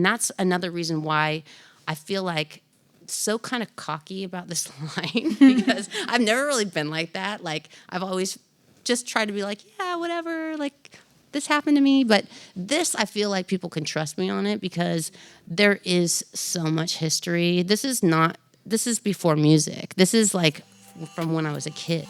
And that's another reason why I feel like so kind of cocky about this line because I've never really been like that. Like I've always just tried to be like, yeah, whatever, like this happened to me. But this, I feel like people can trust me on it because there is so much history. This is before music. This is like from when I was a kid.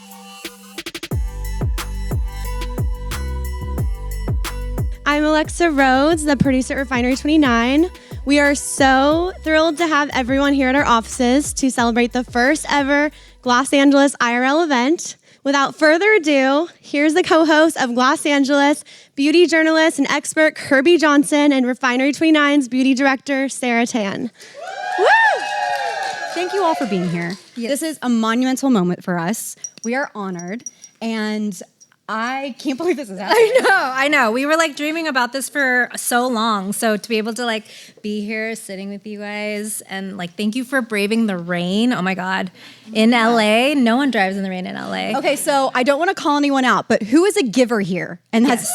I'm Alexa Rhodes, the producer at Refinery 29. We are so thrilled to have everyone here at our offices to celebrate the first ever Los Angeles IRL event. Without further ado, here's the co-host of Los Angeles, beauty journalist and expert Kirby Johnson, and Refinery 29's beauty director, Sarah Tan. Woo! Thank you all for being here. Yes. This is a monumental moment for us. We are honored, and I can't believe this is happening. I know. We were like dreaming about this for so long. So to be able to like be here sitting with you guys and like thank you for braving the rain. Oh my God. In LA, no one drives in the rain in LA. Okay, so I don't want to call anyone out, but who is a giver here? And has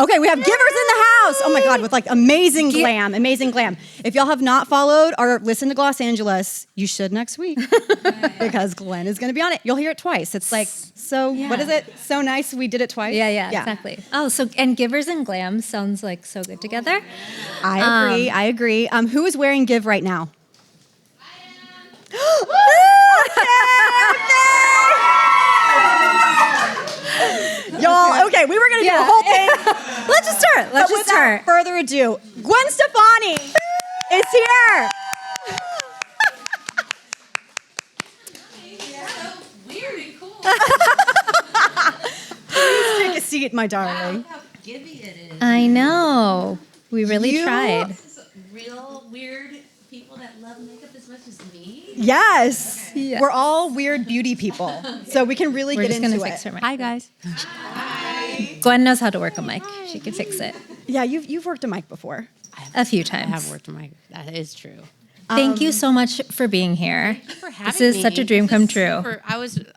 Okay, we have givers in the house. Oh my God, with like amazing glam. If y'all have not followed or listened to Los Angeles, you should next week because Gwen is going to be on it. You'll hear it twice. It's like, what is it? So nice we did it twice. Yeah, exactly. Oh, so, and givers and glam sounds like so good together. I agree. Who is wearing give right now? Y'all, okay, we were going to do the whole thing. Let's just start. Without further ado, Gwen Stefani is here. So weird and cool. Please take a seat, my darling. How gibby it is. I know. We really tried. Real weird people that love makeup as much as me. Yes. We're all weird beauty people, so we can really get into it. Hi, guys. Hi. Gwen knows how to work a mic. She can fix it. Yeah, you've worked a mic before. A few times. I have worked a mic. That is true. Thank you so much for being here. Thank you for having This is me. such a dream come true.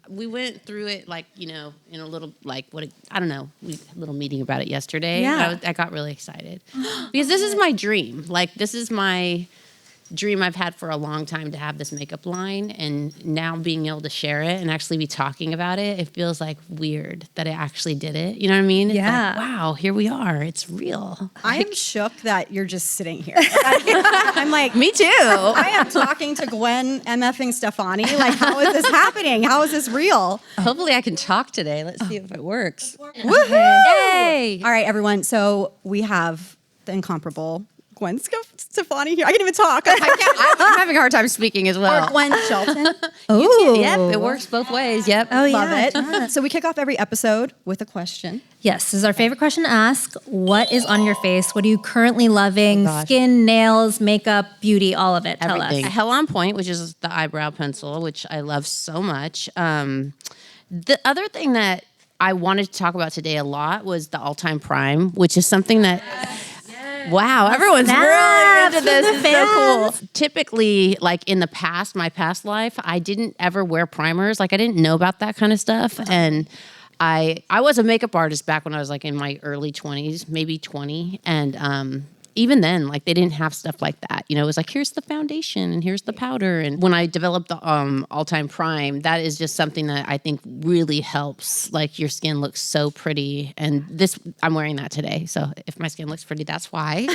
We went through it like, in a little, like, I don't know, we had a little meeting about it yesterday. Yeah. I got really excited because this is my dream. Like, this is my dream I've had for a long time to have this makeup line, and now being able to share it and actually be talking about it, it feels like weird that I actually did it. You know what I mean? Yeah. It's like, wow, here we are. It's real. I am shook that you're just sitting here. I'm like, me too. I am talking to Gwen MFing Stefani. Like, how is this happening? How is this real? Hopefully I can talk today. Let's see if it works. Woohoo! Yay! All right, everyone. So we have the incomparable Gwen Stefani here. I can't even talk. I'm having a hard time speaking as well. Or Gwen Shelton. Yep, it works both ways. Yep. Oh, Love yeah. it. So we kick off every episode with a question. Yes, this is our favorite question to ask. What is on your face? What are you currently loving? gosh. Skin, nails, makeup, beauty, all of it. Tell Everything. us. Hell on Point, which is the eyebrow pencil, which I love so much. The other thing that I wanted to talk about today a lot was the All-Time Prime, which is something that... Wow, everyone's really into this. It's so cool. Typically, like in the past, my past life, I didn't ever wear primers. Like I didn't know about that kind of stuff. And I was a makeup artist back when I was like in my early 20s, maybe 20. And even then, like they didn't have stuff like that. It was like, here's the foundation and here's the powder. And when I developed the All-Time Prime, that is just something that I think really helps. Like your skin looks so pretty. And I'm wearing that today. So if my skin looks pretty, that's why.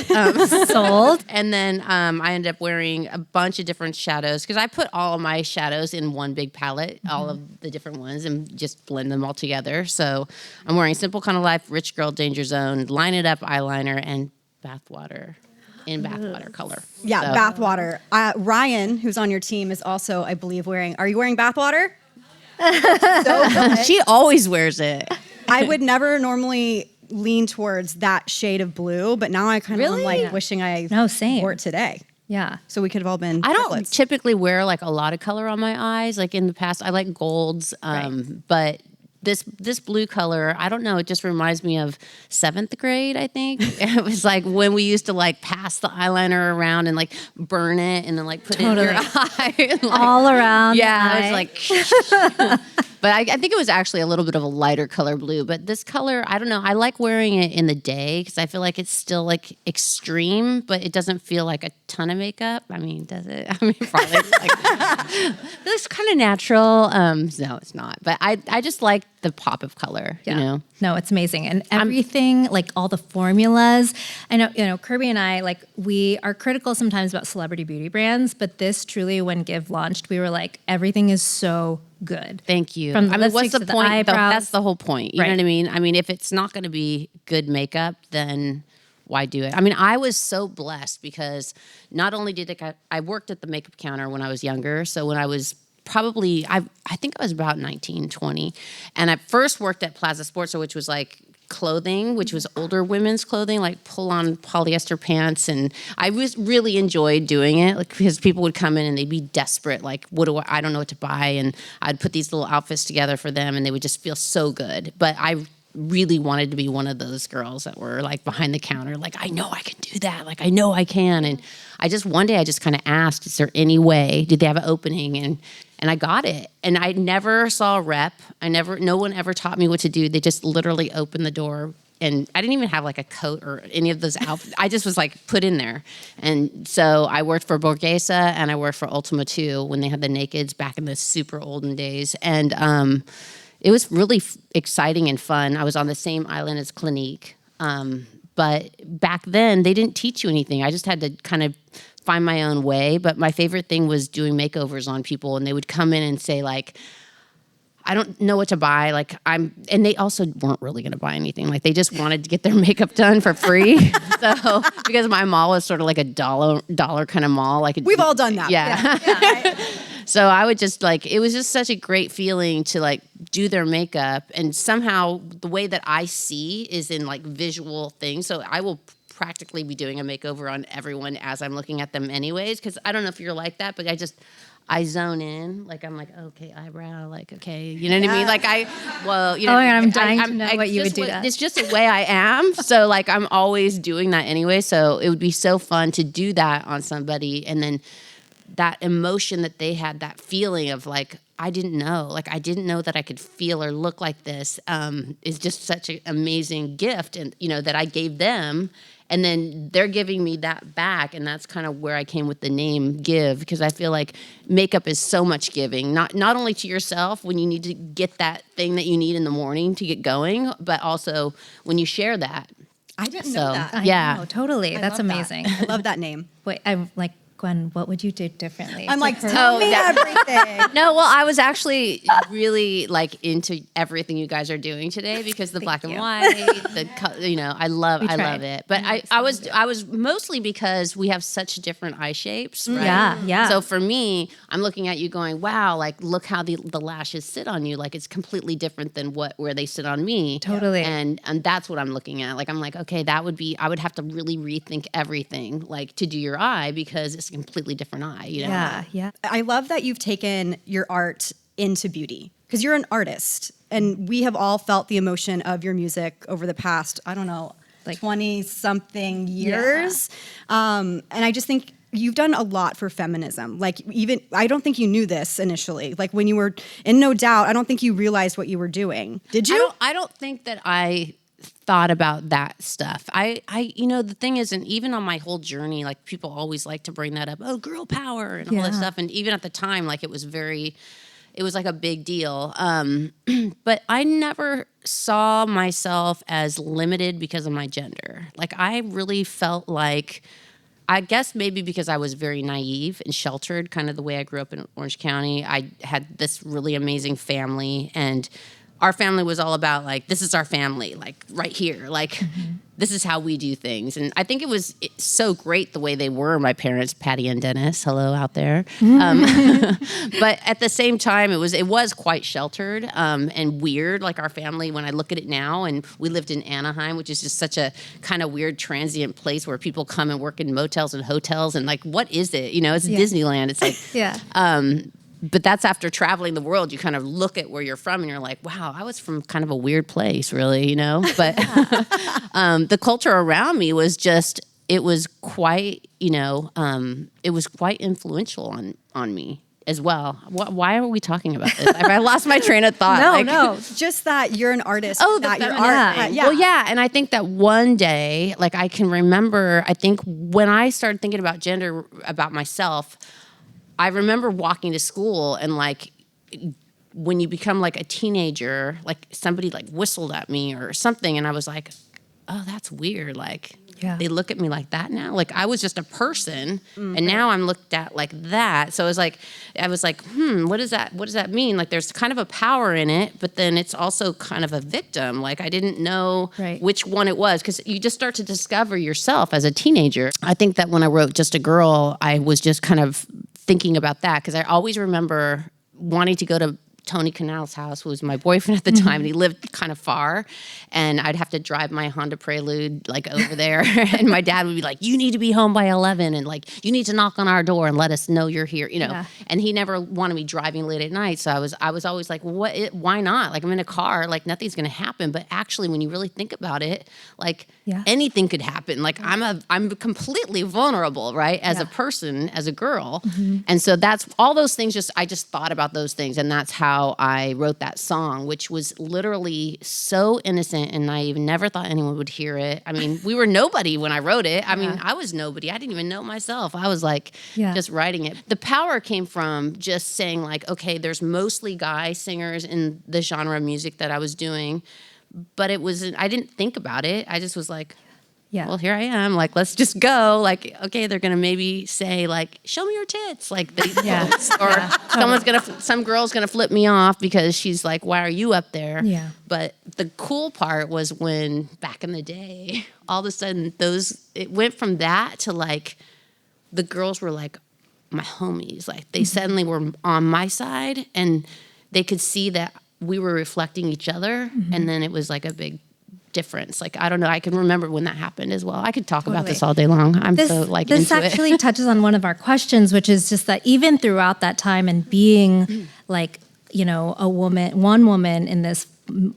Sold. And then I ended up wearing a bunch of different shadows because I put all of my shadows in one big palette, all of the different ones, and just blend them all together. So I'm wearing Simple Kind of Life, Rich Girl, Danger Zone, Line It Up eyeliner, and bathwater color. Yeah, so. Bathwater. Ryan, who's on your team, is also, I believe, are you wearing bathwater? So good. She always wears it. I would never normally lean towards that shade of blue, but now I kind of am like wishing I wore it today. Yeah. So we could have all been I don't triplets. typically wear like a lot of color on my eyes. Like in the past, I like golds, but this blue color, I don't know, it just reminds me of 7th grade, I think. It was like when we used to like pass the eyeliner around and like burn it and then like put it in your eye. And, like, all around. Yeah, I was like But I think it was actually a little bit of a lighter color blue. But this color, I don't know. I like wearing it in the day because I feel like it's still like extreme, but it doesn't feel like a ton of makeup. I mean, does it? I mean, probably. It's kind of natural. No, it's not. But I just like the pop of color. Yeah. You know. No, it's amazing. And everything, like all the formulas. I know, Kirby and I, like, we are critical sometimes about celebrity beauty brands, but this truly, when Give launched, we were like, everything is so good. Thank you. From the I mean, what's lipsticks the to the point? eyebrows. That's the whole point. You know Right. what I mean? I mean, if it's not going to be good makeup, then why do it? I mean, I was so blessed because not only did I worked at the makeup counter when I was younger. So when I was probably, I think I was about 19, 20. And I first worked at Plaza Sports, which was like clothing, which was older women's clothing, like pull-on polyester pants. And I really enjoyed doing it, like, because people would come in and they'd be desperate, like, I don't know what to buy. And I'd put these little outfits together for them and they would just feel so good. But I really wanted to be one of those girls that were like behind the counter, like, I know I can do that. Like, I know I can. And one day I just kind of asked, is there any way, did they have an opening? And I got it. And I never saw a rep. No one ever taught me what to do. They just literally opened the door. And I didn't even have like a coat or any of those outfits. I just was like put in there. And so I worked for Borghese and I worked for Ultima 2 when they had the nakeds back in the super olden days. And it was really exciting and fun. I was on the same island as Clinique. But back then, they didn't teach you anything. I just had to kind of find my own way. But my favorite thing was doing makeovers on people. And they would come in and say, like, I don't know what to buy. Like, and they also weren't really going to buy anything. Like, they just wanted to get their makeup done for free. So, because my mall was sort of like a dollar kind of mall. Like, We've all done that. Yeah. So I would just like, it was just such a great feeling to like do their makeup. And somehow the way that I see is in like visual things. So I will practically be doing a makeover on everyone as I'm looking at them anyways. Because I don't know if you're like that, but I zone in. Like, I'm like, okay, eyebrow, like, okay. You know what I mean? Like, you know. Oh my God, I'm dying to know what you would do to us. It's just the way I am. So, like, I'm always doing that anyway. So it would be so fun to do that on somebody. And then that emotion that they had, that feeling of like, I didn't know that I could feel or look like this, is just such an amazing gift. And, you know, that I gave them. And then they're giving me that back. And that's kind of where I came with the name Give, because I feel like makeup is so much giving, not only to yourself when you need to get that thing that you need in the morning to get going, but also when you share that. I didn't know that. Yeah. I know, totally. That's love that. amazing. I love that name. Wait, I'm like, Gwen, what would you do differently? I'm like, tell me everything. No, well, I was actually really like into everything you guys are doing today because the black and white, I love it. But I was mostly because we have such different eye shapes, right? Yeah. So for me, I'm looking at you going, wow, like look how the lashes sit on you. Like it's completely different than where they sit on me. Totally. And that's what I'm looking at. Like I'm like, okay, I would have to really rethink everything like to do your eye because it's a completely different eye, you know? Yeah. I love that you've taken your art into beauty because you're an artist and we have all felt the emotion of your music over the past, I don't know, like 20 something years. And I just think you've done a lot for feminism. Like I don't think you knew this initially. Like when you were in No Doubt, I don't think you realized what you were doing. Did you? I don't think that I thought about that stuff. The thing is, and even on my whole journey, like people always like to bring that up. Oh, girl power and all that stuff. And even at the time, like it was like a big deal. But I never saw myself as limited because of my gender. Like I really felt like, I guess maybe because I was very naive and sheltered, kind of the way I grew up in Orange County. I had this really amazing family and our family was all about like, this is our family, like right here, like this is how we do things. And I think it's so great the way they were, my parents, Patty and Dennis, hello out there. But at the same time, it was quite sheltered and weird, like our family, when I look at it now, and we lived in Anaheim, which is just such a kind of weird transient place where people come and work in motels and hotels and like, what is it? You know, it's Disneyland. It's like, but that's after traveling the world, you kind of look at where you're from and you're like, wow, I was from kind of a weird place, really, you know? But the culture around me was it was quite, it was quite influential on me. as well. Why are we talking about this? I lost my train of thought. No, just that you're an artist. Oh, that the your feminine art. thing. Well, yeah, and I think that one day, like I can remember, I think when I started thinking about gender, about myself, I remember walking to school and like when you become like a teenager, like somebody like whistled at me or something, and I was like, oh, that's weird. Like they look at me like that now. Like I was just a person, and now I'm looked at like that. So I was like, what does that mean? Like there's kind of a power in it, but then it's also kind of a victim. Like I didn't know which one it was, because you just start to discover yourself as a teenager. I think that when I wrote Just a Girl, I was just kind of thinking about that, because I always remember wanting to go to Tony Canal's house, who was my boyfriend at the time, and he lived kind of far, and I'd have to drive my Honda Prelude like over there, and my dad would be like, you need to be home by 11, and like you need to knock on our door and let us know you're here, you know. And he never wanted me driving late at night, so I was always like, why not? Like I'm in a car, like nothing's gonna happen. But actually, when you really think about it, like anything could happen. Like I'm completely vulnerable, right, as a person, as a girl, and so that's all those things. I just thought about those things, and that's how I wrote that song, which was literally so innocent and naive. Never thought anyone would hear it. I mean, we were nobody when I wrote it. I mean, I was nobody. I didn't even know myself. I was like just writing it. The power came from just saying like, okay, there's mostly guy singers in the genre of music that I was doing, but I didn't think about it. I just was like, well, here I am. Like, let's just go. Like, okay, they're gonna maybe say like, "Show me your tits." Like, or some girl's gonna flip me off because she's like, "Why are you up there?" Yeah. But the cool part was when back in the day, all of a sudden it went from that to like, the girls were like my homies. Like they suddenly were on my side, and they could see that we were reflecting each other, and then it was like a big difference. Like, I don't know. I can remember when that happened as well. I could talk about this all day long. I'm so like into it. This actually touches on one of our questions, which is just that even throughout that time and being like, you know, one woman in this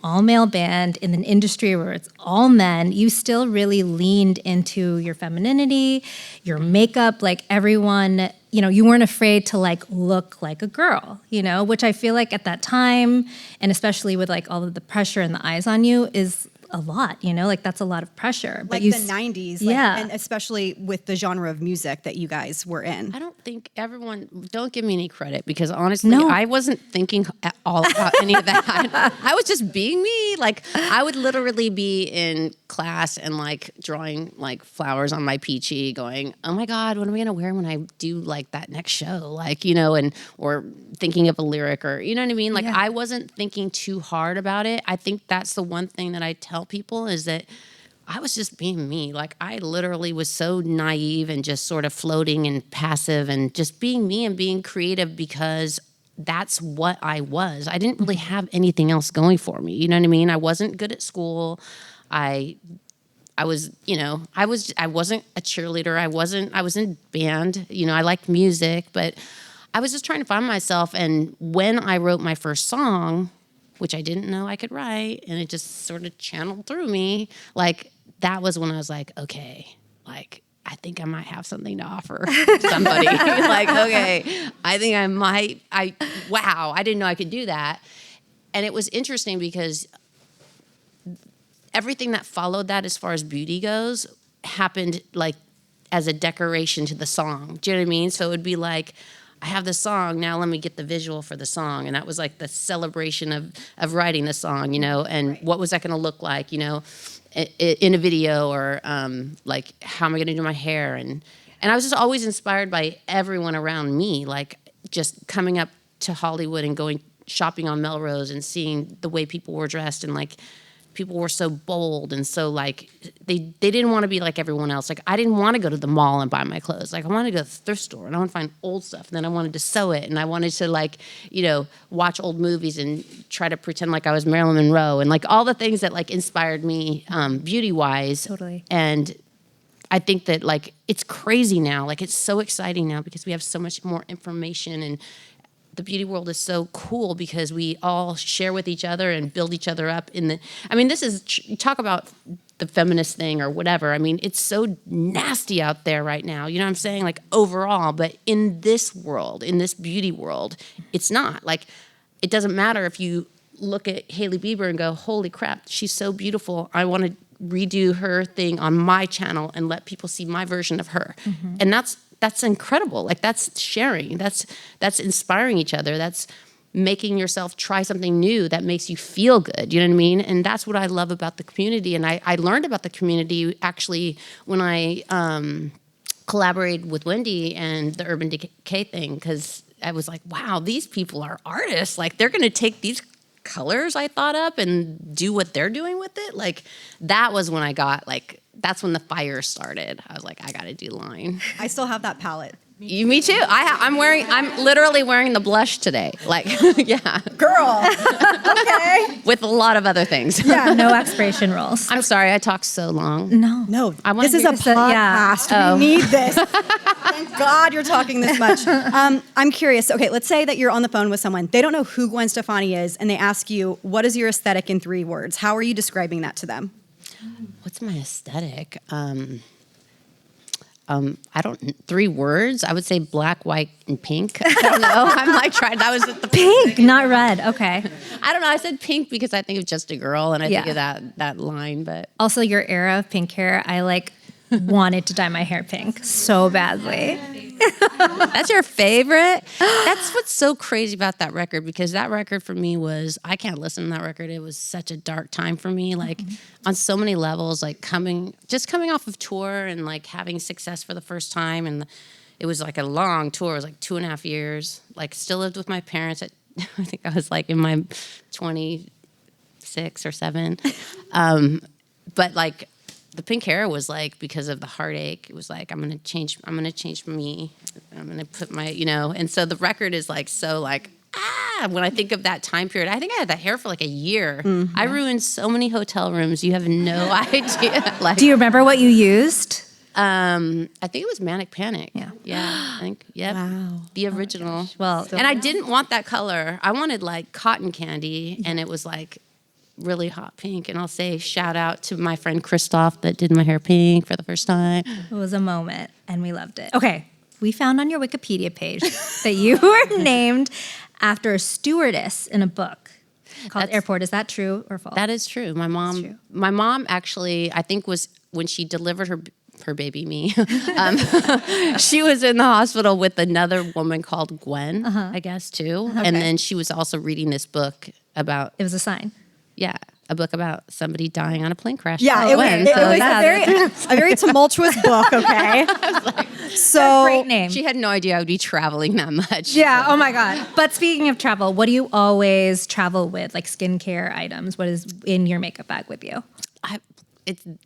all male band in an industry where it's all men, you still really leaned into your femininity, your makeup, like everyone, you know, you weren't afraid to like look like a girl, you know, which I feel like at that time, and especially with like all of the pressure and the eyes on you, is a lot, you know, like that's a lot of pressure. Like but the 90s, like, and especially with the genre of music that you guys were in. I don't think don't give me any credit, because honestly, I wasn't thinking at all about any of that. I was just being me. Like I would literally be in class and like drawing like flowers on my peachy going, oh my God, what am I going to wear when I do like that next show? Like, you know, or thinking of a lyric, or, you know what I mean? Like I wasn't thinking too hard about it. I think that's the one thing that I tell people is that I was just being me. Like I literally was so naive and just sort of floating and passive and just being me and being creative, because that's what I was. I didn't really have anything else going for me. You know what I mean? I wasn't good at school. I was, you know, I wasn't a cheerleader. I was in band, you know, I liked music, but I was just trying to find myself. And when I wrote my first song, which I didn't know I could write, and it just sort of channeled through me, like that was when I was like, okay, like I think I might have something to offer somebody. Like, okay, I think I might, wow, I didn't know I could do that. And it was interesting because everything that followed that, as far as beauty goes, happened like as a decoration to the song. Do you know what I mean? So it would be like, I have the song, now let me get the visual for the song. And that was like the celebration of writing the song, you know, and what was that going to look like, you know, in a video, or like, how am I going to do my hair? And I was just always inspired by everyone around me, like just coming up to Hollywood and going shopping on Melrose and seeing the way people were dressed, and like, people were so bold and so like they didn't want to be like everyone else. Like I didn't want to go to the mall and buy my clothes. Like I wanted to go to the thrift store and I want to find old stuff, and then I wanted to sew it, and I wanted to like, you know, watch old movies and try to pretend like I was Marilyn Monroe, and like all the things that like inspired me beauty wise. Totally. And I think that like it's crazy now. Like it's so exciting now because we have so much more information, and the beauty world is so cool because we all share with each other and build each other up I mean, this is, you talk about the feminist thing or whatever. I mean, it's so nasty out there right now. You know what I'm saying? Like overall, but in this world, in this beauty world, it's not. Like, it doesn't matter if you look at Hailey Bieber and go, holy crap, she's so beautiful. I want to redo her thing on my channel and let people see my version of her. And that's incredible. Like, that's sharing. That's inspiring each other. That's making yourself try something new that makes you feel good. You know what I mean? And that's what I love about the community. And I learned about the community actually when I collaborated with Wendy and the Urban Decay thing, because I was like, wow, these people are artists. Like, they're going to take these colors I thought up and do what they're doing with it. Like, that was when I got, like, that's when the fire started. I was like, I got to do line. I still have that palette. Me too. I'm literally wearing the blush today. Like, yeah. Girl. Okay. With a lot of other things. Yeah. No expiration rules. I'm sorry I talked so long. No. I wanna This is do a this, podcast. We need this. Thank God you're talking this much. I'm curious. Okay, let's say that you're on the phone with someone. They don't know who Gwen Stefani is, and they ask you, what is your aesthetic in 3 words? How are you describing that to them? What's my aesthetic? 3 words. I would say black, white, and pink. I don't know. I'm like trying. That was the Pink, not red. Okay. I don't know. I said pink because I think of Just a Girl, and I think Yeah. of that line. But Also, your era of pink hair, I like wanted to dye my hair pink so badly. that's your favorite. That's what's so crazy about that record, because that record for me was, I can't listen to that record. It was such a dark time for me, like on so many levels, like coming off of tour and like having success for the first time. And it was like a long tour. It was like 2.5 years, like still lived with my parents at, I think I was like in my 26 or 7. But like, the pink hair was like, because of the heartache, it was like, I'm going to change me. I'm going to put my, and so the record is like, so like, when I think of that time period, I think I had that hair for like a year. I ruined so many hotel rooms. You have no idea. Like, Do you remember what you used? I think it was Manic Panic. Yeah. I think, yep. Wow. The original. Well, and I didn't want that color. I wanted like cotton candy, and it was like really hot pink. And I'll say shout out to my friend Christoph that did my hair pink for the first time. It was a moment, and we loved it. Okay, we found on your Wikipedia page that you were named after a stewardess in a book called Airport. Is that true or false? That is true. My mom actually, I think, was when she delivered her baby, me, she was in the hospital with another woman called Gwen, I guess, too. Okay. And then she was also reading this book about, It was a sign. a book about somebody dying on a plane crash. Yeah, it was a very tumultuous book, okay? So Great name. She had no idea I would be traveling that much. Yeah, oh my God. But speaking of travel, what do you always travel with? Like skincare items? What is in your makeup bag with you?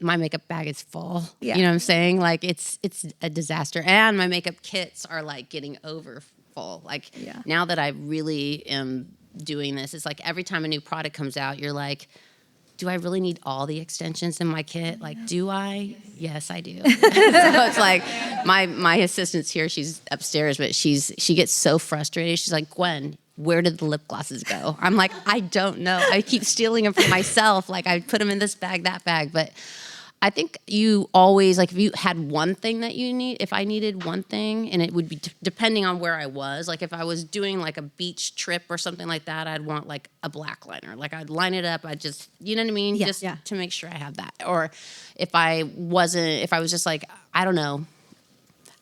My makeup bag is full. Yeah. You know what I'm saying? Like, it's a disaster. And my makeup kits are like getting over full. Like, now that I really am doing this, it's like every time a new product comes out, you're like, do I really need all the extensions in my kit? Like, do I? Yes, I do. So it's like my assistant's here. She's upstairs, but she gets so frustrated. She's like, Gwen, where did the lip glosses go? I'm like, I don't know. I keep stealing them for myself. Like, I put them in this bag, that bag. But I think you always, like, if you had one thing that you need, if I needed one thing, and it would be depending on where I was, like if I was doing like a beach trip or something like that, I'd want like a black liner. Like, I'd line it up. I'd just, you know what I mean? Yeah, just yeah. to make sure I have that. Or if I was just like, I don't know.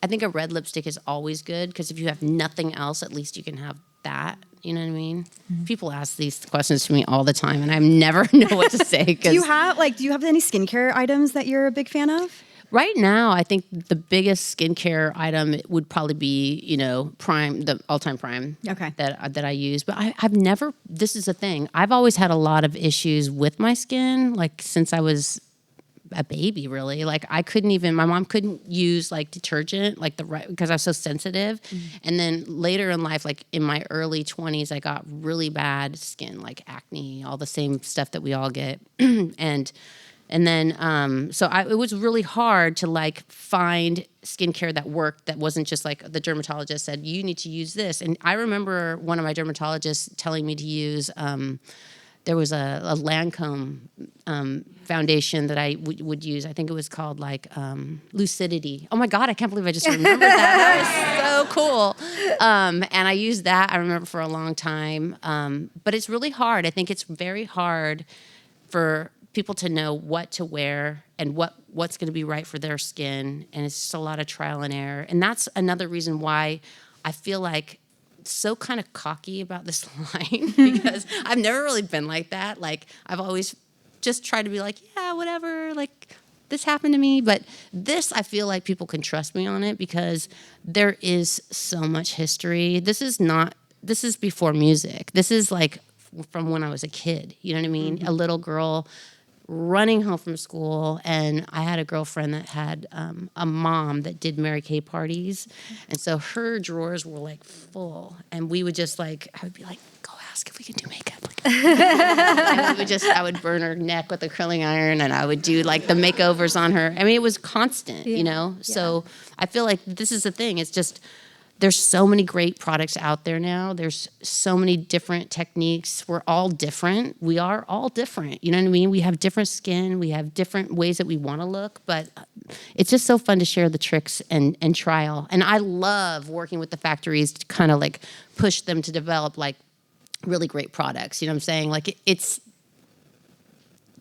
I think a red lipstick is always good, because if you have nothing else, at least you can have that. You know what I mean? People ask these questions to me all the time, and I never know what to say. do you have any skincare items that you're a big fan of? Right now, I think the biggest skincare item would probably be, Prime, the all-time Prime. Okay. That I use. But I've never. This is the thing. I've always had a lot of issues with my skin, like since I was a baby, really. Like, my mom couldn't use like detergent, like because I was so sensitive. And then later in life, like in my early 20s, I got really bad skin, like acne, all the same stuff that we all get. And And then, it was really hard to like find skincare that worked, that wasn't just like the dermatologist said, you need to use this. And I remember one of my dermatologists telling me to use, there was a Lancome foundation that I would use. I think it was called like Lucidity. Oh my God, I can't believe I just remembered that. That was so cool. And I used that, I remember, for a long time. But it's really hard. I think it's very hard for people to know what to wear and what's going to be right for their skin. And it's just a lot of trial and error. And that's another reason why I feel like so kind of cocky about this line, because I've never really been like that. Like, I've always just tried to be like, yeah, whatever, like, this happened to me. But this, I feel like people can trust me on it, because there is so much history. This is before music. This is like from when I was a kid, you know what I mean? A little girl running home from school, and I had a girlfriend that had a mom that did Mary Kay parties, and so her drawers were like full, and we would just like, I would be like, go ask if we can do makeup. And I would burn her neck with a curling iron, and I would do like the makeovers on her. I mean, it was constant, you know? So I feel like this is the thing. It's just, there's so many great products out there now. There's so many different techniques. We're all different. We are all different. You know what I mean? We have different skin. We have different ways that we want to look. But it's just so fun to share the tricks and trial. And I love working with the factories to kind of like push them to develop like really great products. You know what I'm saying? Like it's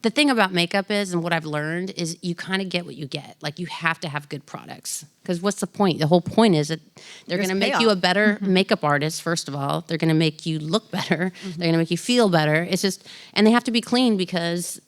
the thing about makeup is, and what I've learned is, you kind of get what you get. Like, you have to have good products, because what's the point? The whole point is that they're going to make you a better makeup artist. First of all, they're going to make you look better. They're going to make you feel better. It's just, and they have to be clean, because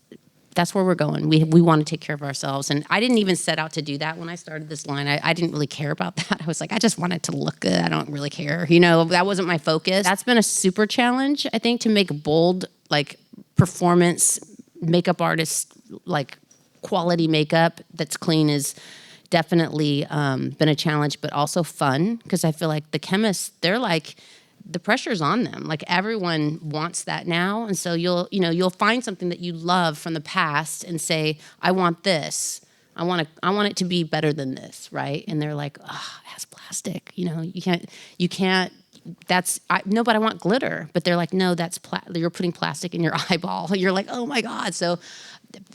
that's where we're going. We want to take care of ourselves. And I didn't even set out to do that when I started this line. I didn't really care about that. I was like, I just want it to look good. I don't really care. You know, that wasn't my focus. That's been a super challenge, I think, to make bold, like, performance makeup artist, like, quality makeup that's clean is definitely been a challenge, but also fun, because I feel like the chemists, they're like, the pressure's on them. Like, everyone wants that now. And so you'll find something that you love from the past and say, I want this. I want it to be better than this, right? And they're like, oh, it has plastic. You know, you can't. No, but I want glitter. But they're like, no, you're putting plastic in your eyeball. You're like, oh my God. So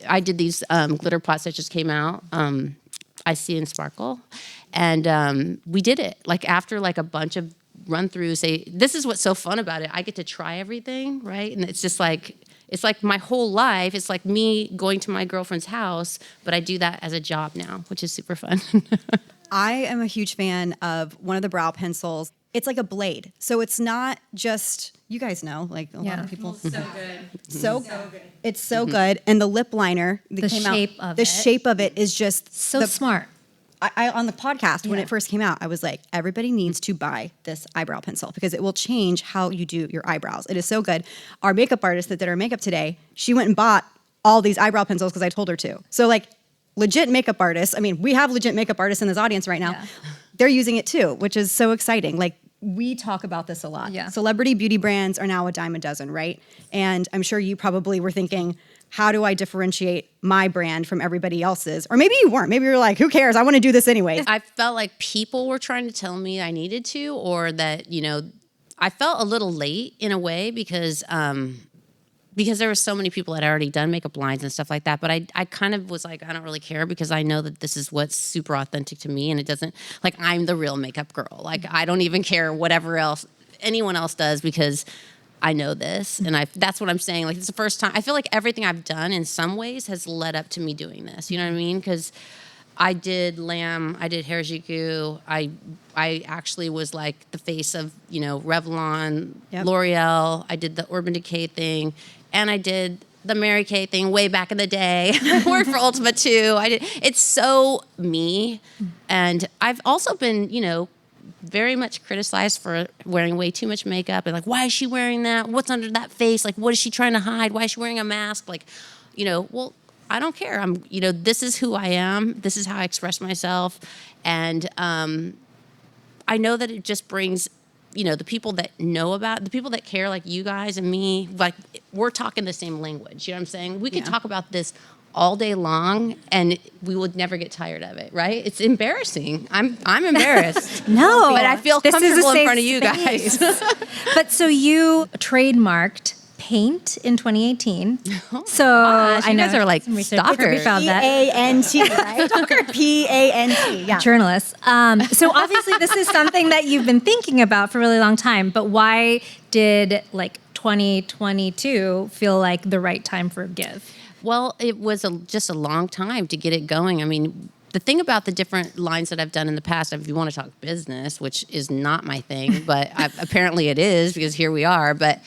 I did these glitter pots that just came out. I See and Sparkle. And we did it. Like, after like a bunch of run-throughs, this is what's so fun about it. I get to try everything, right? And it's just like, it's like my whole life. It's like me going to my girlfriend's house, but I do that as a job now, which is super fun. I am a huge fan of one of the brow pencils. It's like a blade. So it's not just, you guys know, like a lot of people. So good. So good. It's so good. And the lip liner that came out, the shape of it is just so smart. I on the podcast, when it first came out, I was like, everybody needs to buy this eyebrow pencil, because it will change how you do your eyebrows. It is so good. Our makeup artist that did our makeup today, she went and bought all these eyebrow pencils because I told her to. So, like, legit makeup artists, I mean, we have legit makeup artists in this audience right now. Yeah. They're using it too, which is so exciting. Like, we talk about this a lot. Yeah. Celebrity beauty brands are now a dime a dozen, right? And I'm sure you probably were thinking, how do I differentiate my brand from everybody else's? Or maybe you weren't. Maybe you were like, who cares? I want to do this anyways. I felt like people were trying to tell me I needed to, or that, you know, I felt a little late in a way, because there were so many people that had already done makeup lines and stuff like that. But I kind of was like, I don't really care, because I know that this is what's super authentic to me, and it doesn't, like, I'm the real makeup girl. Like, I don't even care whatever else anyone else does, because I know this. And that's what I'm saying. Like, it's the first time. I feel like everything I've done in some ways has led up to me doing this. You know what I mean? Because I did Lamb, I did Harajuku, I actually was like the face of, you know, Revlon, L'Oreal. I did the Urban Decay thing, and I did the Mary Kay thing way back in the day. Worked for Ultima too. It's so me. And I've also been, you know, very much criticized for wearing way too much makeup, and like, why is she wearing that? What's under that face? Like, what is she trying to hide? Why is she wearing a mask? Like, you know, well, I don't care. You know, this is who I am. This is how I express myself. And I know that it just brings, you know, the people that know about, the people that care, like you guys and me, like, we're talking the same language. You know what I'm saying? We could talk about this all day long, and we would never get tired of it, right? It's embarrassing. I'm embarrassed. No, but I feel this is a comfortable in safe front of you space. guys. But so you trademarked paint in 2018. So gosh, I you know guys are like some research. stalkers. We found that. P-A-N-T, right? P-A-N-T, yeah. Journalists. So obviously this is something that you've been thinking about for a really long time, but why did like 2022 feel like the right time for Give? Well, it was just a long time to get it going. I mean, the thing about the different lines that I've done in the past, if you want to talk business, which is not my thing, but apparently it is because here we are. But,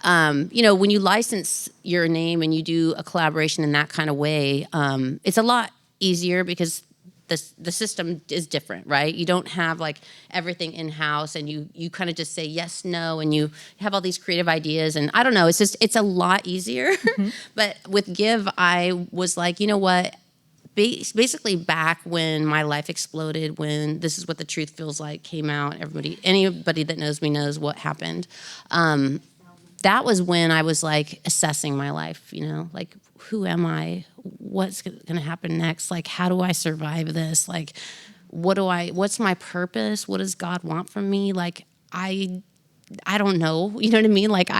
you know, when you license your name and you do a collaboration in that kind of way, it's a lot easier because the system is different, right? You don't have like everything in-house and you kind of just say yes, no, and you have all these creative ideas. And I don't know, it's a lot easier. Mm-hmm. But with Give, I was like, you know what? Basically back when my life exploded, when This Is What the Truth Feels Like came out, anybody that knows me knows what happened. That was when I was like assessing my life, you know, like who am I? What's going to happen next? Like, how do I survive this? Like, what's my purpose? What does God want from me? Like, I don't know, you know what I mean? Like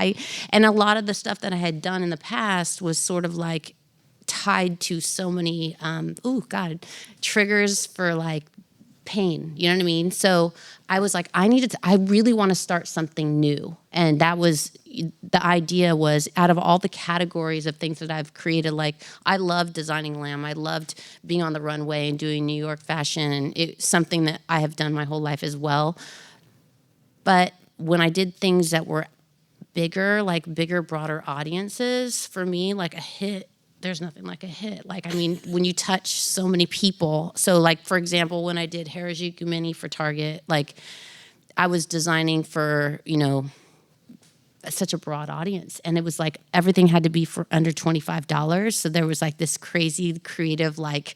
and a lot of the stuff that I had done in the past was sort of like tied to so many, triggers for like pain, you know what I mean? So I was like, I really want to start something new. And that was, the idea was out of all the categories of things that I've created, like I loved designing glam. I loved being on the runway and doing New York fashion. And it's something that I have done my whole life as well. But when I did things that were bigger, broader audiences, for me, like a hit, there's nothing like a hit. Like, I mean, when you touch so many people. So like, for example, when I did Harajuku Mini for Target, like I was designing for, you know, such a broad audience. And it was like, everything had to be for under $25. So there was like this crazy creative, like,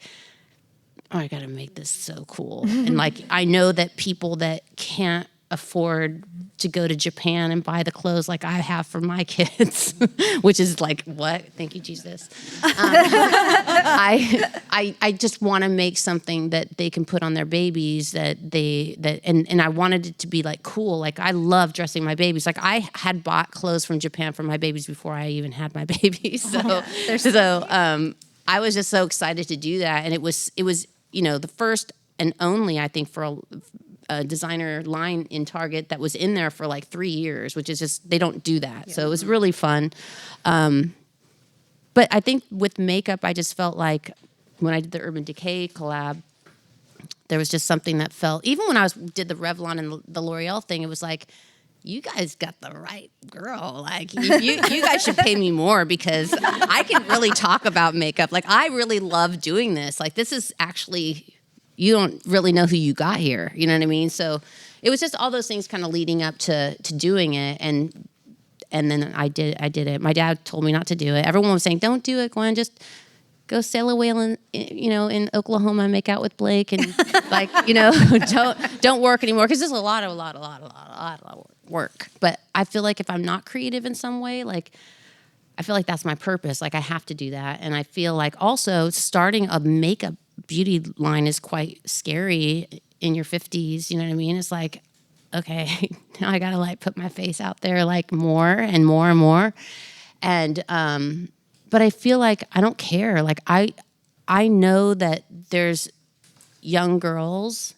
oh, I got to make this so cool. And like, I know that people that can't afford to go to Japan and buy the clothes like I have for my kids, which is like, what? Thank you, Jesus. I just want to make something that they can put on their babies and I wanted it to be like cool. Like I love dressing my babies. Like I had bought clothes from Japan for my babies before I even had my babies. So I was just so excited to do that. And it was, you know, the first and only, I think, for a designer line in Target that was in there for like 3 years, which is just, they don't do that. Yeah. So it was really fun. But I think with makeup, I just felt like when I did the Urban Decay collab, there was just something that felt, even when I did the Revlon and the L'Oreal thing, it was like, you guys got the right girl. Like you guys should pay me more because I can really talk about makeup. Like I really love doing this. Like this is actually, you don't really know who you got here. You know what I mean? So it was just all those things kind of leading up to doing it. And then I did it. My dad told me not to do it. Everyone was saying, don't do it, Gwen. Just go sail a whale in Oklahoma and make out with Blake. And like, don't work anymore. Cause there's a lot of work. But I feel like if I'm not creative in some way, like, I feel like that's my purpose. Like I have to do that. And I feel like also starting a makeup beauty line is quite scary in your 50s. You know what I mean? It's like, okay, now I gotta like put my face out there like more and more and more. And, but I feel like I don't care. Like I know that there's young girls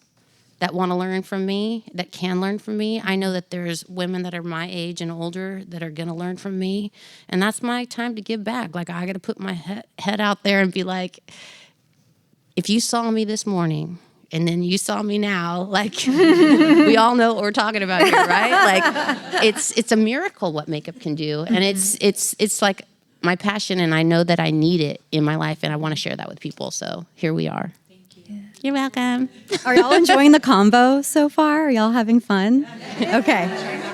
that want to learn from me, that can learn from me. I know that there's women that are my age and older that are going to learn from me. And that's my time to give back. Like I got to put my head out there and be like, if you saw me this morning and then you saw me now, like we all know what we're talking about here, right? Like it's a miracle what makeup can do. And it's like my passion, and I know that I need it in my life, and I want to share that with people. So here we are. You're welcome. Are y'all enjoying the combo so far? Are y'all having fun? Okay.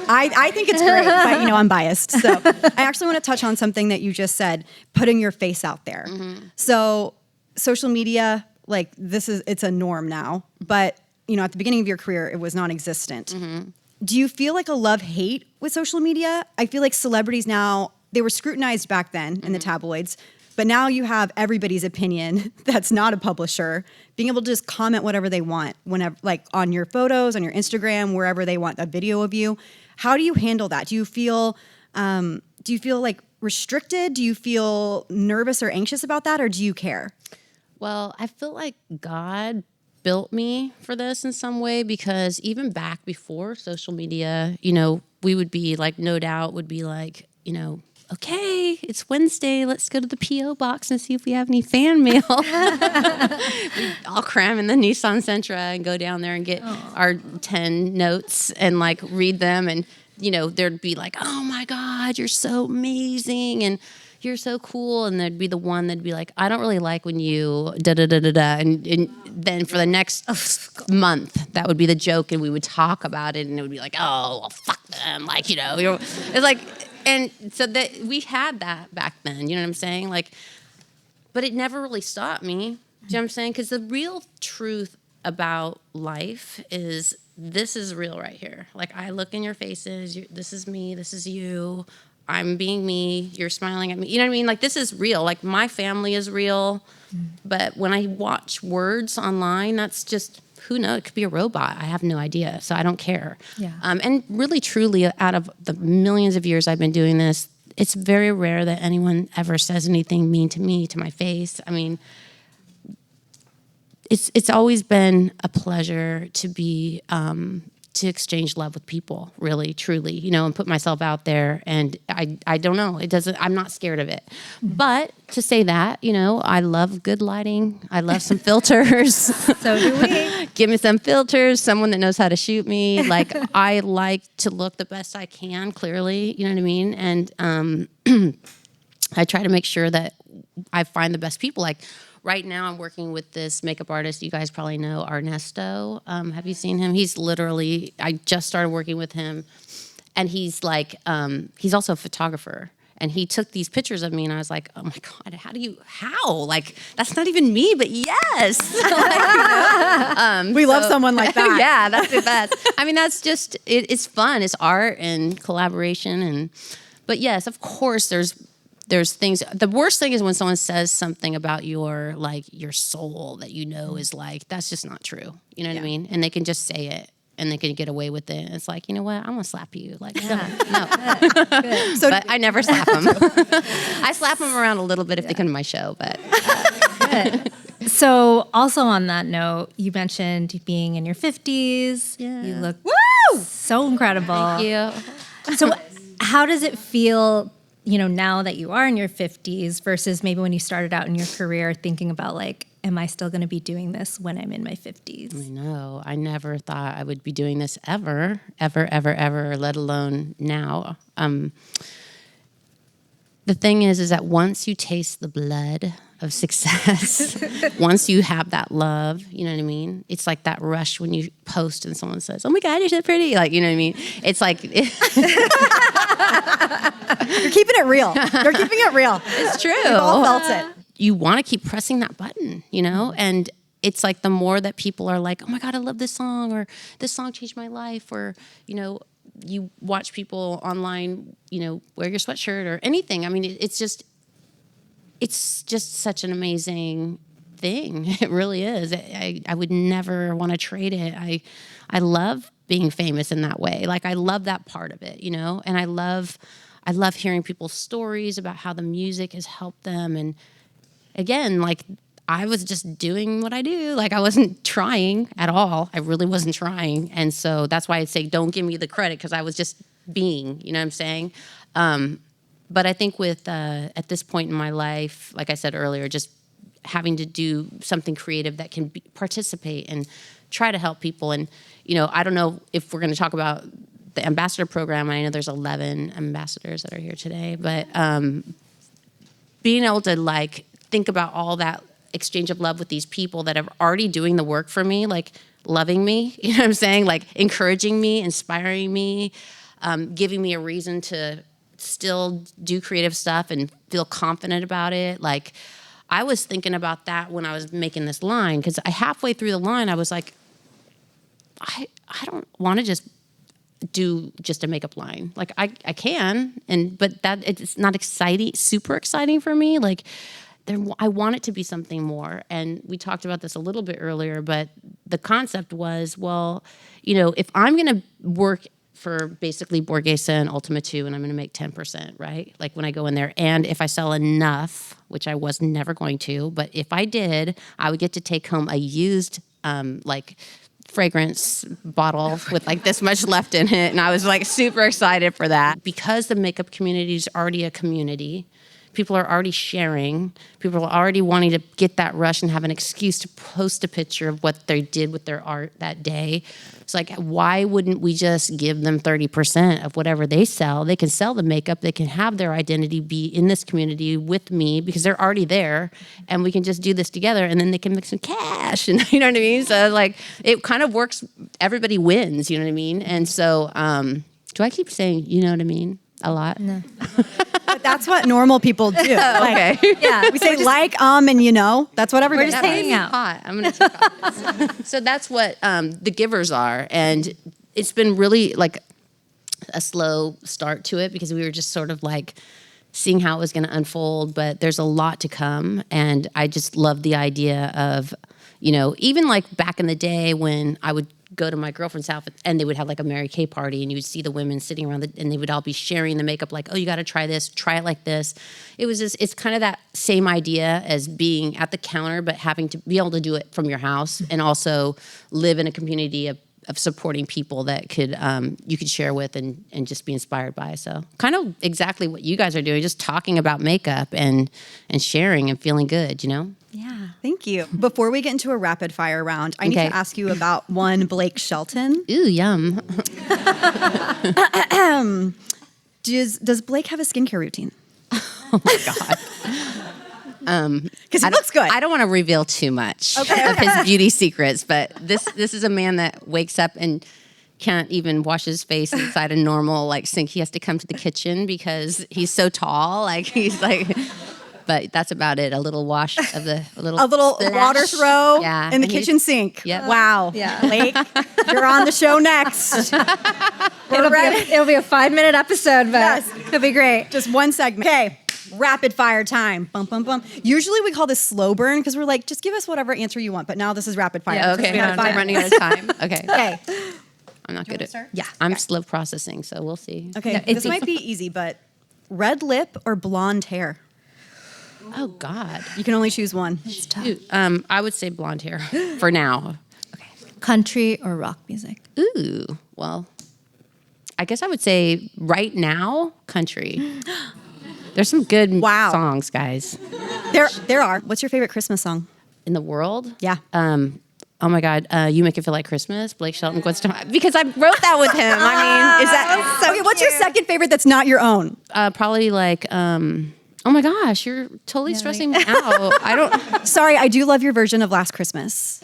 I think it's great, but I'm biased. So I actually want to touch on something that you just said, putting your face out there. Mm-hmm. So social media, like it's a norm now, but at the beginning of your career, it was non-existent. Mm-hmm. Do you feel like a love-hate with social media? I feel like celebrities now, they were scrutinized back then in the tabloids, But now you have everybody's opinion that's not a publisher being able to just comment whatever they want whenever, like on your photos, on your Instagram, wherever they want a video of you. How do you handle that? Do you feel like restricted? Do you feel nervous or anxious about that, or do you care? Well, I feel like God built me for this in some way, because even back before social media, we would be like, No Doubt would be like, okay, it's Wednesday, let's go to the P.O. box and see if we have any fan mail. We'd all cram in the Nissan Sentra and go down there and get our 10 notes and like read them. And, there'd be like, oh my God, you're so amazing. And you're so cool. And there'd be the one that'd be like, I don't really like when you da-da-da-da-da. And then for the next month, that would be the joke. And we would talk about it. And it would be like, oh, well, fuck them. Like, it's like, and so that we had that back then, you know what I'm saying? Like, but it never really stopped me. Do you know what I'm saying? Because the real truth about life is this is real right here. Like, I look in your faces. This is me. This is you. I'm being me. You're smiling at me. You know what I mean? Like, this is real. Like, my family is real. But when I watch words online, that's just, who knows? It could be a robot. I have no idea. So I don't care. Yeah. And really, truly, out of the millions of years I've been doing this, it's very rare that anyone ever says anything mean to me, to my face. I mean, it's always been a pleasure to be to exchange love with people, really, truly, and put myself out there. And I don't know, I'm not scared of it. But to say that, I love good lighting. I love some filters. So do we. Give me some filters, someone that knows how to shoot me. Like, I like to look the best I can, clearly, you know what I mean? And I try to make sure that I find the best people. Like, right now, I'm working with this makeup artist you guys probably know, Ernesto. Have you seen him? He's literally, I just started working with him. And he's like, he's also a photographer. And he took these pictures of me, and I was like, oh my God, how? Like, that's not even me, but yes. We love someone like that. Yeah, that's the best. I mean, that's just, it's fun. It's art and collaboration. But yes, of course, there's things. The worst thing is when someone says something about your soul that is like, that's just not true. You know what I mean? And they can just say it and they can get away with it. And it's like, you know what? I'm gonna slap you. Like, no. But I never slap them. I slap them around a little bit if they come to my show, but. Good. So also on that note, you mentioned being in your 50s. Yeah. You look so incredible. Thank you. So how does it feel, now that you are in your 50s versus maybe when you started out in your career thinking about like, am I still going to be doing this when I'm in my 50s? I know. I never thought I would be doing this ever, let alone now. The thing is that once you taste the blood of success, once you have that love, you know what I mean? It's like that rush when you post and someone says, oh my God, you're so pretty. Like, you know what I mean? It's like... You're keeping it real. You're keeping it real. It's true. We've all felt it. You want to keep pressing that button, and it's like the more that people are like, oh my God, I love this song, or this song changed my life, or, you watch people online, wear your sweatshirt or anything. I mean, it's just such an amazing thing. It really is. I would never want to trade it. I love being famous in that way. Like, I love that part of it, and I love hearing people's stories about how the music has helped them. And again, like, I was just doing what I do. Like, I wasn't trying at all. I really wasn't trying. And so that's why I'd say, don't give me the credit, because I was just being, you know what I'm saying? But I think with, at this point in my life, like I said earlier, just having to do something creative that can participate and try to help people. And, I don't know if we're going to talk about the ambassador program. I know there's 11 ambassadors that are here today, but being able to like think about all that exchange of love with these people that are already doing the work for me, like loving me, you know what I'm saying? Like encouraging me, inspiring me, giving me a reason to still do creative stuff and feel confident about it. Like, I was thinking about that when I was making this line, because halfway through the line, I was like, I don't want to just do just a makeup line. Like, I can, but that it's not exciting, super exciting for me. Like, I want it to be something more. And we talked about this a little bit earlier, but the concept was, well, if I'm going to work for basically Borghese and Ultima 2, and I'm going to make 10%, right? Like when I go in there. And if I sell enough, which I was never going to, but if I did, I would get to take home a used, fragrance bottle with like this much left in it. And I was like super excited for that. Because the makeup community is already a community, people are already sharing. People are already wanting to get that rush and have an excuse to post a picture of what they did with their art that day. It's like, why wouldn't we just give them 30% of whatever they sell? They can sell the makeup. They can have their identity be in this community with me because they're already there, and we can just do this together, and then they can make some cash. And you know what I mean? So like, it kind of works. Everybody wins. You know what I mean? And so, do I keep saying you know what I mean a lot? No. But that's what normal people do. Okay. Yeah. We say and that's what everybody We're just says. hanging out. Hot. I'm gonna take off. So that's what the givers are, and it's been really like a slow start to it because we were just sort of like seeing how it was going to unfold. But there's a lot to come, and I just love the idea of, even like back in the day when I would go to my girlfriend's house and they would have like a Mary Kay party, and you would see the women sitting around and they would all be sharing the makeup like, oh, you got to try this, try it like this. It's kind of that same idea as being at the counter, but having to be able to do it from your house and also live in a community of supporting people that you could share with and just be inspired by. So kind of exactly what you guys are doing, just talking about makeup and sharing and feeling good, Yeah. Thank you. Before we get into a rapid fire round, I need Okay. to ask you about one Blake Shelton. Ooh, yum. Does Blake have a skincare routine? Oh my God. Because he looks good. I don't want to reveal too much of his beauty secrets, but this is a man that wakes up and can't even wash his face inside a normal sink. He has to come to the kitchen because he's so tall. But that's about it. A little wash of a little splash. water throw in the and kitchen sink. Yep. Wow. Yeah. Blake, you're on the show next. It'll be a 5-minute episode, but Yes. it'll be great. Just one segment. Okay. Rapid fire time. Bum, bum, bum. Usually we call this slow burn because we're like, just give us whatever answer you want. But now this is rapid fire. Yeah, because okay. we have I'm 5 running out of time. Okay. Okay. I'm not good at start? Yeah. I'm slow processing, so we'll see. Okay. No, This might be easy, but red lip or blonde hair? Oh God. You can only choose one. Dude, I would say blonde hair for now. Country or rock music? Ooh, well, I guess I would say right now, country. There's some good Wow. songs, guys, There are. What's your favorite Christmas song? in the world. Yeah. Oh my God, You Make It Feel Like Christmas, Blake Shelton, Gwen Stefani. Because I wrote that with him. I mean, is that Okay, what's your second favorite that's not your own? probably oh my gosh, you're totally stressing me out. I don't. Sorry, I do love your version of Last Christmas.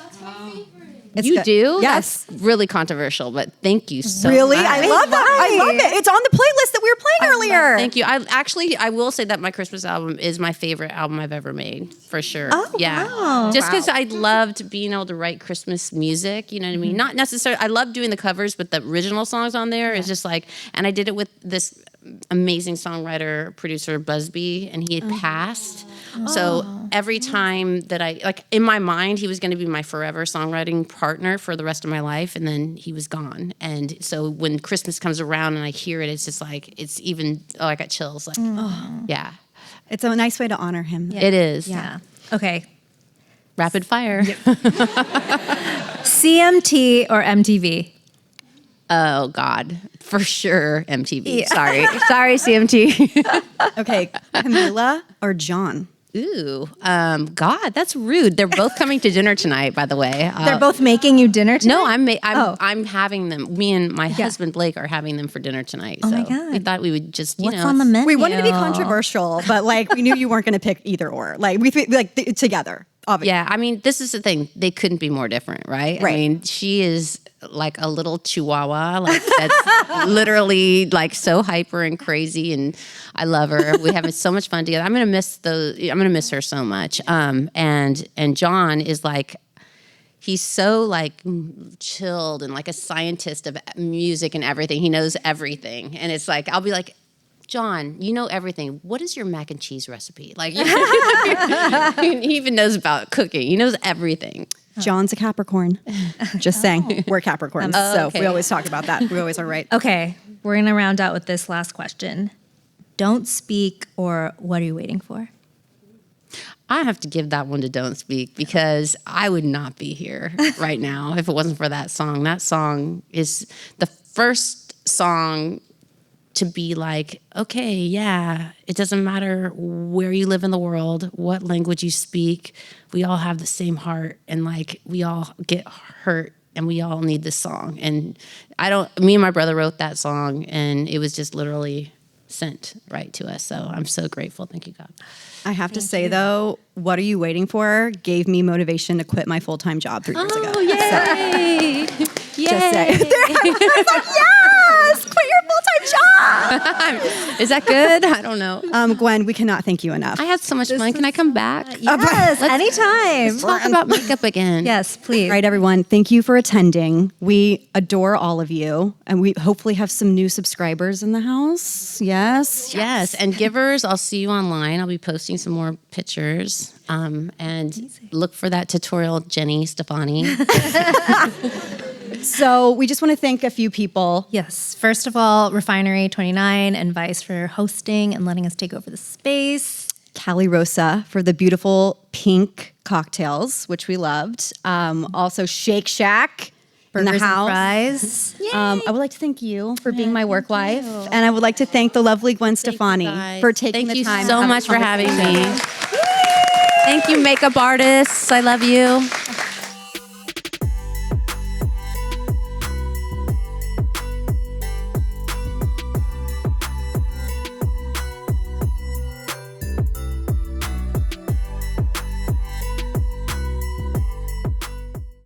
It's You good. do? Yes. That's really controversial, but thank you so Really? much. I love that. I love it. It's on the playlist that we were playing earlier. Thank you. I will say that my Christmas album is my favorite album I've ever made, for sure. Oh, yeah. wow. Just because I loved being able to write Christmas music, you know what I mean? Not necessarily, I love doing the covers, but the original songs on there is just and I did it with this amazing songwriter, producer, Busby, and he had passed. So every time that in my mind, he was going to be my forever songwriting partner for the rest of my life, and then he was gone. And so when Christmas comes around and I hear it, it's just it's even, I got chills. Yeah. It's a nice way to honor him. It is. Yeah. Okay. Rapid fire. CMT or MTV? Oh, God. For sure, MTV. Sorry, CMT. Okay, Camila or John? Ooh, God, that's rude. They're both coming to dinner tonight, by the way. They're both making you dinner tonight? No, I'm having them. Me and my husband Blake are having them for dinner tonight. Oh so my God. we thought we would just, What's on the menu? We wanted to be controversial, but we knew you weren't going to pick either or. Together, obviously. Yeah, I mean, this is the thing. They couldn't be more different, right? Right. I mean, she is like a little chihuahua, that's literally so hyper and crazy, and I love her. We have so much fun together. I'm gonna miss her so much. And John is he's so chilled and a scientist of music and everything. He knows everything, and it's I'll be John, you know everything. What is your mac and cheese recipe? Like, he even knows about cooking. He knows everything. John's a Capricorn. Just saying. We're Capricorns. So okay. we always talk about that. We always are right. Okay, we're gonna round out with this last question. Don't speak, or what are you waiting for? I have to give that one to Don't Speak because I would not be here right now if it wasn't for that song. That song is the first song to be like, okay, yeah, it doesn't matter where you live in the world, what language you speak, we all have the same heart, and like we all get hurt and we all need this song. And me and my brother wrote that song, and it was just literally sent right to us. So I'm so grateful. Thank you, God. I have to say, though, What Are You Waiting For gave me motivation to quit my full-time job 3 years ago. Oh, yay! Just say. Yes! Quit your full-time job! Is that good? I don't know. Gwen, we cannot thank you enough. I had so much fun. Can I come back? Yes, anytime. Let's talk about makeup again. Yes, please. All right, everyone, thank you for attending. We adore all of you, and we hopefully have some new subscribers in the house. Yes? Yes, and givers, I'll see you online. I'll be posting some more pictures. And look for that tutorial, Gwen Stefani. So we just want to thank a few people. Yes. First of all, Refinery 29 and Vice for hosting and letting us take over the space. CaliRosa for the beautiful pink cocktails, which we loved. Also Shake Shack in the Burgers and house. fries. I would like to thank you for being my work wife. And I would like to thank the lovely Gwen Stefani for taking the time. Thank you so much for having me. Thank you, makeup artists. I love you.